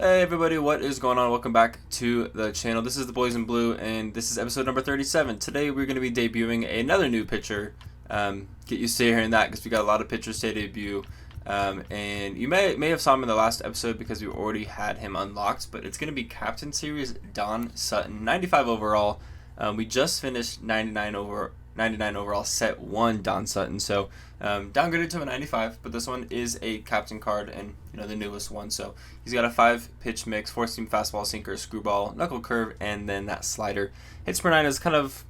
Hey everybody, what is going on? Welcome back to the channel. This is the Boys in Blue, and this is episode number 37. Today we're going to be debuting another new pitcher. Get used to hearing that because we got a lot of pitchers to debut. And you may have saw him in the last episode because we already had him unlocked, but it's going to be Captain Series Don Sutton, 95 overall. We just finished 99 overall set 1 Don Sutton, so downgraded to a 95, but this one is a captain card and the newest one. So he's got a 5-pitch mix, 4-seam fastball, sinker, screwball, knuckle curve, and then that slider. Hits per 9 is kind of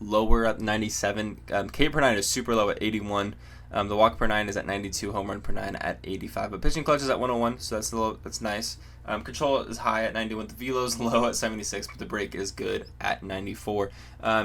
lower at 97. K per 9 is super low at 81. The walk per 9 is at 92, home run per 9 at 85. But pitching clutch is at 101, so that's nice. Control is high at 91. The velo is low at 76, but the break is good at 94.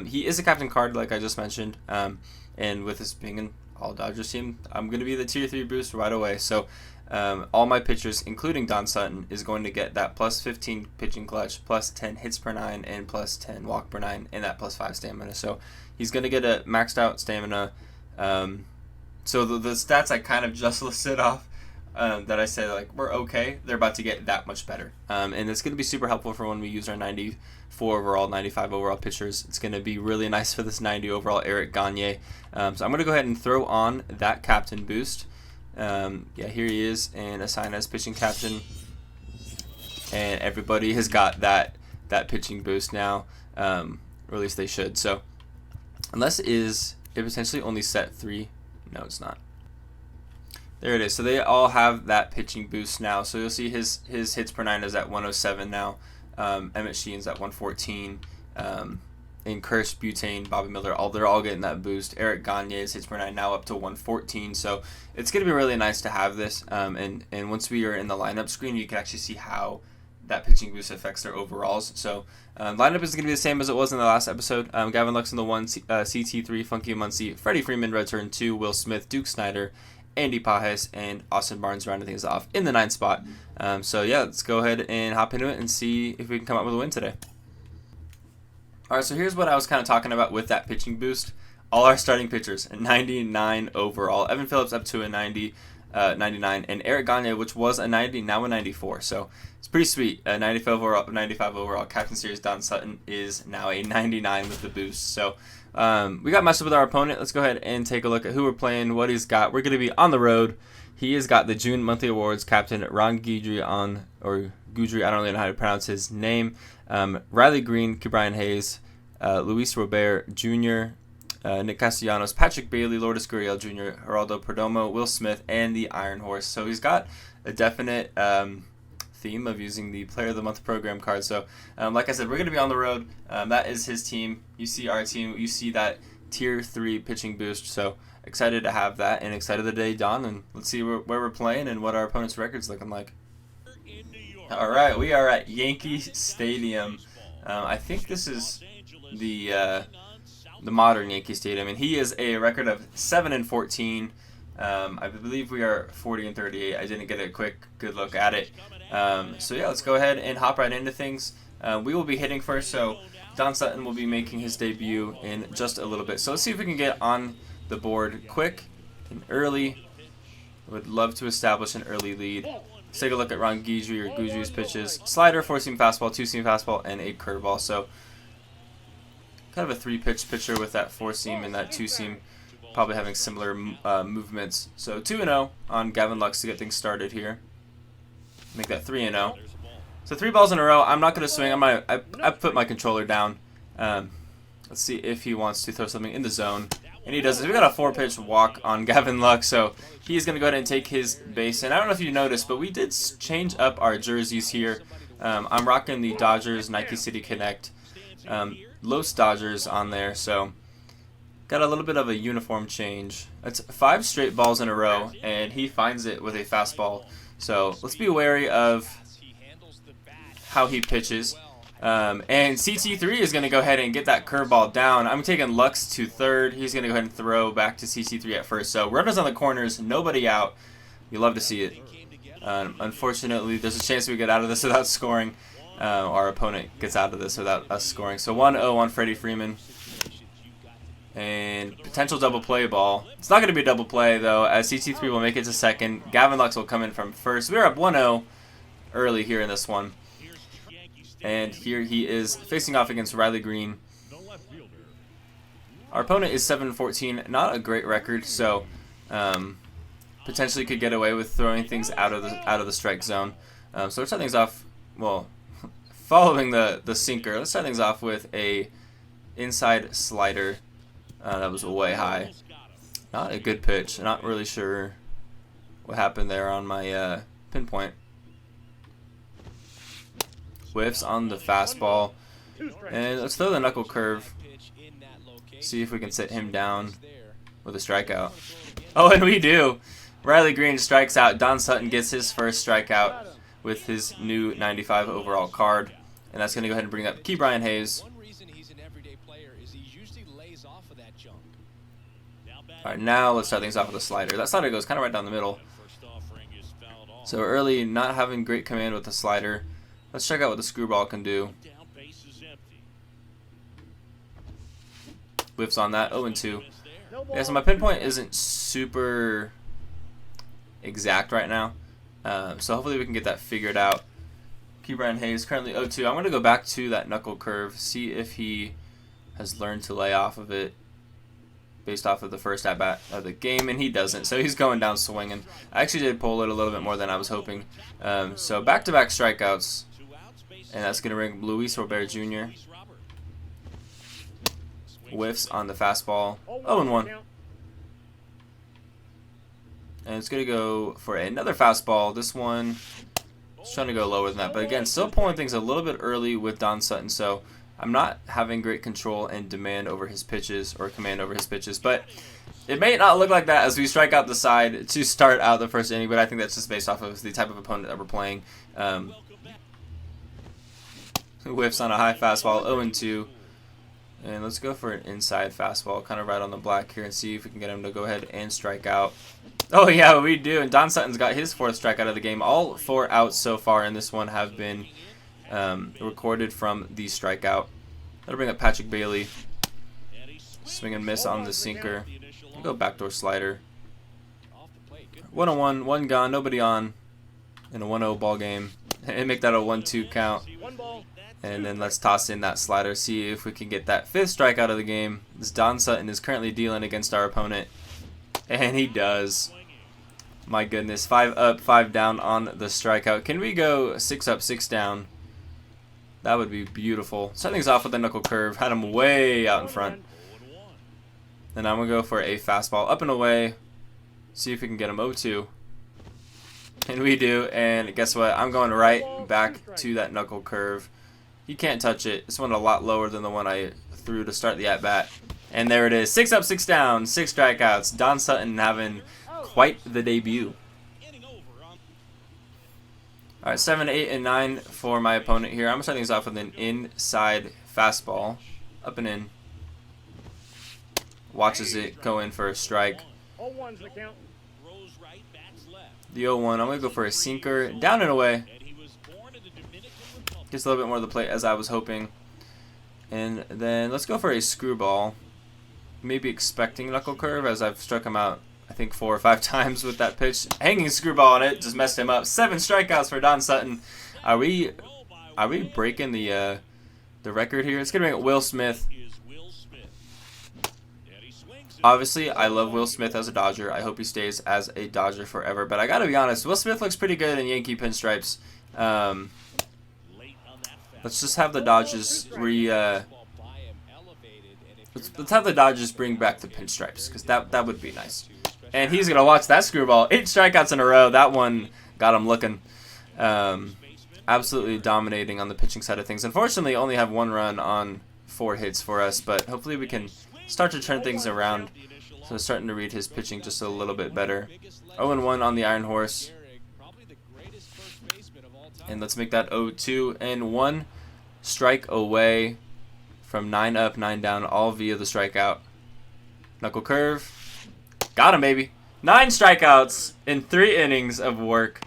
He is a captain card, like I just mentioned. And with this being an all-Dodgers team, I'm going to be the Tier 3 boost right away. So all my pitchers, including Don Sutton, is going to get that plus 15 pitching clutch, plus 10 hits per 9, and plus 10 walk per 9, and that plus 5 stamina. So he's going to get a maxed out stamina. So the stats I kind of just listed off that I said like we're okay, they're about to get that much better. And it's going to be super helpful for when we use our 94 overall, 95 overall pitchers. It's going to be really nice for this 90 overall Eric Gagne. So I'm going to go ahead and throw on that captain boost. Yeah, here he is, and assign as pitching captain. And everybody has got that pitching boost now, or at least they should. So unless it potentially only set 3. No, it's not. There it is. So they all have that pitching boost now. So you'll see his hits per 9 is at 107 now. Emmett Sheen's at 114. And Kirsch, Butane, Bobby Miller, they're all getting that boost. Eric Gagne's hits per 9 now up to 114. So it's going to be really nice to have this. And once we are in the lineup screen, you can actually see how that pitching boost affects their overalls. So lineup is going to be the same as it was in the last episode. Gavin Lux in the 1, CT3, Funky Muncie, Freddie Freeman, return 2, Will Smith, Duke Snyder, Andy Pajes, and Austin Barnes rounding things off in the 9th spot. So yeah, let's go ahead and hop into it and see if we can come up with a win today. Alright, so here's what I was kind of talking about with that pitching boost. All our starting pitchers, 99 overall. Evan Phillips up to a 90. 99, and Eric Gagne, which was a 90, now a 94. So it's pretty sweet. 95 overall. Captain Series Don Sutton is now a 99 with the boost. So we got matched up with our opponent. Let's go ahead and take a look at who we're playing, what he's got. We're going to be on the road. He has got the June monthly awards captain Ron Guidry or Guidry. I don't really know how to pronounce his name. Riley Green, Brian Hayes, Luis Robert Jr., Nick Castellanos, Patrick Bailey, Lourdes Gurriel Jr., Geraldo Perdomo, Will Smith, and the Iron Horse. So he's got a definite theme of using the Player of the Month program card. So like I said, we're going to be on the road. That is his team. You see our team. You see that Tier 3 pitching boost. So excited to have that and excited the day dawn. And let's see where we're playing and what our opponent's record's looking like. All right, we are at Yankee Stadium. I think this is the modern Yankee Stadium, and he is a record of 7-14. I believe we are 40-38. I didn't get a good look at it. So yeah, let's go ahead and hop right into things. We will be hitting first, so Don Sutton will be making his debut in just a little bit. So let's see if we can get on the board quick and early. Would love to establish an early lead. Let's take a look at Ron Guidry or Guidry's pitches. Slider, 4-seam fastball, 2-seam fastball, and a curveball. So kind of a 3-pitch pitcher with that 4-seam and that 2-seam, probably having similar movements. So 2-0 on Gavin Lux to get things started here. Make that 3-0. So 3 balls in a row. I'm not going to swing. I put my controller down. Let's see if he wants to throw something in the zone. And he does it. We got a 4-pitch walk on Gavin Lux, so he's going to go ahead and take his base. And I don't know if you noticed, but we did change up our jerseys here. I'm rocking the Dodgers Nike City Connect Los Dodgers on there, so got a little bit of a uniform change. That's 5 straight balls in a row, and he finds it with a fastball. So let's be wary of how he pitches. And CT3 is going to go ahead and get that curveball down. I'm taking Lux to third. He's going to go ahead and throw back to CT3 at first. So runners on the corners, nobody out. You love to see it. Unfortunately, there's a chance we get out of this without scoring. Our opponent gets out of this without us scoring. So 1-0 on Freddie Freeman. And potential double play ball. It's not going to be a double play, though, as CT3 will make it to second. Gavin Lux will come in from first. We're up 1-0. early here in this one. And here he is facing off against Riley Green. Our opponent is 7-14, not a great record, so potentially could get away with throwing things out of the strike zone. So let's start things off, well, following the sinker. Let's start things off with a inside slider that was way high. Not a good pitch. Not really sure what happened there on my pinpoint. Whiffs on the fastball. And let's throw the knuckle curve. See if we can sit him down with a strikeout. Oh, and we do. Riley Green strikes out. Don Sutton gets his first strikeout with his new 95 overall card. And that's going to go ahead and bring up Ke'Bryan Hayes. Alright, now let's start things off with a slider. That slider goes kind of right down the middle. So early, not having great command with the slider. Let's check out what the screwball can do. Whiffs on that, 0-2. Yeah, so my pinpoint isn't super exact right now. So hopefully we can get that figured out. Ke'Bryan Hayes currently 0-2. I'm going to go back to that knuckle curve, see if he has learned to lay off of it based off of the first at-bat of the game, and he doesn't, so he's going down swinging. I actually did pull it a little bit more than I was hoping. So back-to-back strikeouts, and that's going to bring Luis Robert Jr. Whiffs on the fastball, 0-1. And it's going to go for another fastball. This one is trying to go lower than that, but again, still pulling things a little bit early with Don Sutton, so I'm not having great control and demand over his pitches, or command over his pitches, but it may not look like that as we strike out the side to start out the first inning, but I think that's just based off of the type of opponent that we're playing. Whiffs on a high fastball, 0-2. And let's go for an inside fastball, kind of right on the black here, and see if we can get him to go ahead and strike out. Oh yeah, we do, and Don Sutton's got his fourth strikeout of the game. All 4 outs so far in this one have been recorded from the strikeout. That'll bring up Patrick Bailey. Swing and miss on the sinker. We'll go backdoor slider. 1-1, 1 gone, nobody on in a 1-0 ball game. And make that a 1-2 count. And then let's toss in that slider, see if we can get that 5th strikeout of the game. This Don Sutton is currently dealing against our opponent. And he does. My goodness, 5 up, 5 down on the strikeout. Can we go 6 up, 6 down? That would be beautiful. Start things off with the knuckle curve. Had him way out in front. Then I'm going to go for a fastball up and away. See if we can get him 0-2. And we do. And guess what? I'm going right back to that knuckle curve. He can't touch it. This one a lot lower than the one I threw to start the at-bat. And there it is. 6 up, 6 down. 6 strikeouts. Don Sutton having quite the debut. Alright, 7, 8, and 9 for my opponent here. I'm going to start things off with an inside fastball. Up and in. Watches it go in for a strike. The 0-1. I'm going to go for a sinker. Down and away. Gets a little bit more of the plate as I was hoping. And then let's go for a screwball. Maybe expecting knuckle curve as I've struck him out, I think 4 or 5 times with that pitch. Hanging screwball on it, just messed him up. 7 strikeouts for Don Sutton. Are we breaking the record here? It's gonna bring Will Smith. Obviously, I love Will Smith as a Dodger. I hope he stays as a Dodger forever. But I gotta be honest, Will Smith looks pretty good in Yankee pinstripes. Let's just have the Dodgers let's have the Dodgers bring back the pinstripes, because that would be nice. And he's gonna watch that screwball. 8 strikeouts in a row. That one got him looking. Absolutely dominating on the pitching side of things. Unfortunately, only have 1 run on 4 hits for us, but hopefully we can start to turn things around. So starting to read his pitching just a little bit better. 0-1 on the Iron Horse. And let's make that 0-2, and 1 strike away from 9 up, 9 down, all via the strikeout. Knuckle curve. Got him, baby. 9 strikeouts in 3 innings of work.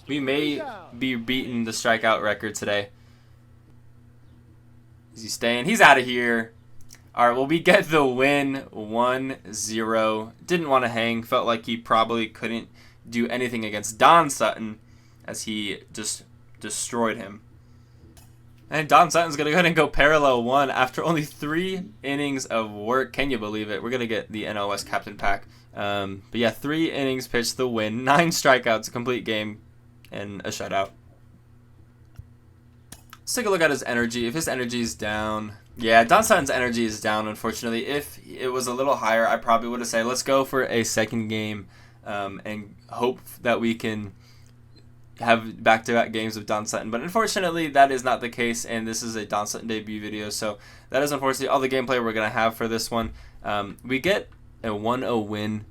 We may be beating the strikeout record today. Is he staying? He's out of here. All right, well, we get the win, 1-0. Didn't want to hang. Felt like he probably couldn't do anything against Don Sutton, as he just destroyed him. And Don Sutton's going to go ahead and go parallel 1 after only 3 innings of work. Can you believe it? We're going to get the NL West captain pack. But yeah, 3 innings pitched, the win. 9 strikeouts, a complete game, and a shutout. Let's take a look at his energy. If his energy is down... Yeah, Don Sutton's energy is down, unfortunately. If it was a little higher, I probably would have said, let's go for a second game and hope that we can have back-to-back games of Don Sutton. But unfortunately, that is not the case, and this is a Don Sutton debut video. So that is unfortunately all the gameplay we're going to have for this one. We get a 1-0 win,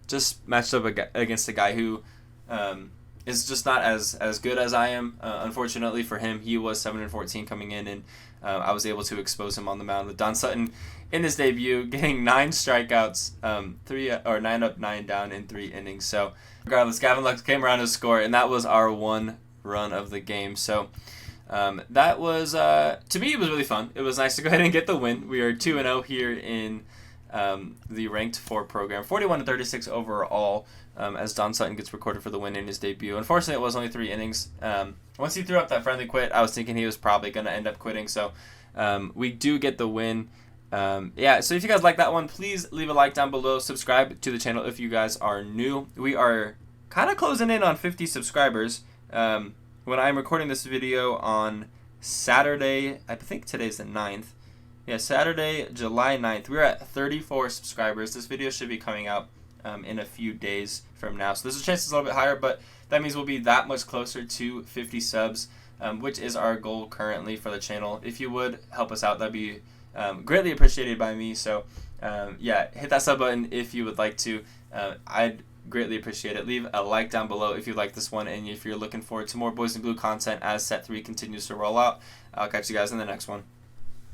just matched up against a guy who is just not as good as I am. Unfortunately for him, he was 7-14 coming in, and I was able to expose him on the mound with Don Sutton in his debut, getting 9 strikeouts, 9 up, 9 down in 3 innings. So regardless, Gavin Lux came around to score, and that was our 1 run of the game. So that was, to me, it was really fun. It was nice to go ahead and get the win. We are 2-0 here in the Ranked 4 program, 41-36 overall, as Don Sutton gets recorded for the win in his debut. Unfortunately, it was only 3 innings. Once he threw up that friendly quit, I was thinking he was probably going to end up quitting. So we do get the win. Yeah, so if you guys like that one, please leave a like down below. Subscribe to the channel if you guys are new. We are kind of closing in on 50 subscribers. When I'm recording this video on Saturday, I think today's the 9th. Yeah, Saturday, July 9th. We're at 34 subscribers. This video should be coming out in a few days from now. So there's a chance it's a little bit higher, but that means we'll be that much closer to 50 subs, which is our goal currently for the channel. If you would help us out, that'd be greatly appreciated by me. So yeah, hit that sub button if you would like to. I'd greatly appreciate it. Leave a like down below if you like this one, and if you're looking forward to more Boys in Blue content as Set 3 continues to roll out. I'll catch you guys in the next one.